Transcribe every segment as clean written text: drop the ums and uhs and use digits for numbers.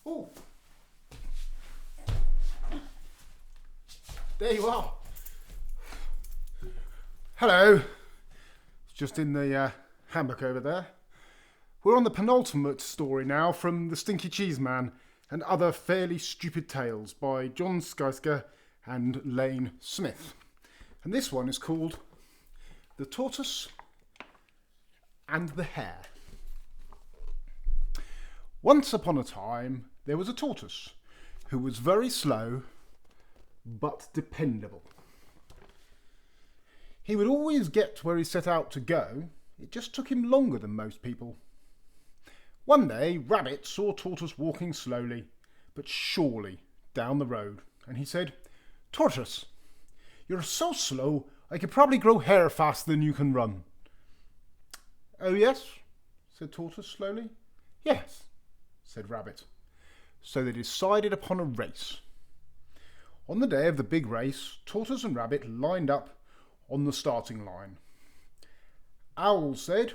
Oh, there you are. Hello. It's just in the hammock over there. We're on the penultimate story now from The Stinky Cheese Man and Other Fairly Stupid Tales by Jon Scieszka Lane Smith. And this one is called The Tortoise and the Hare. Once upon a time, there was a tortoise who was very slow but dependable. He would always get where he set out to go. It just took him longer than most people. One day, Rabbit saw Tortoise walking slowly but surely down the road, and he said, "Tortoise, you're so slow I could probably grow hair faster than you can run." "Oh yes?" said Tortoise slowly. "Yes," said Rabbit. So they decided upon a race. On the day of the big race, Tortoise and Rabbit lined up on the starting line. Owl said,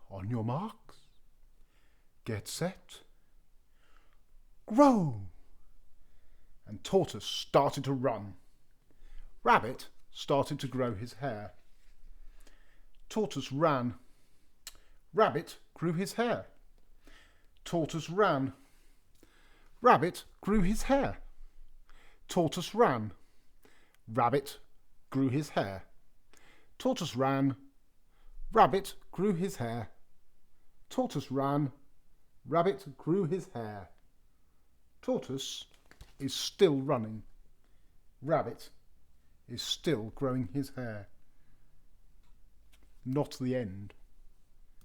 "On your marks, get set, grow." And Tortoise started to run. Rabbit started to grow his hair. Tortoise ran. Rabbit grew his hair. Tortoise ran. Rabbit grew his hair. Tortoise ran. Rabbit grew his hair. Tortoise ran. Rabbit grew his hair. Tortoise ran. Rabbit grew his hair. Tortoise is still running. Rabbit is still growing his hair. Not the end.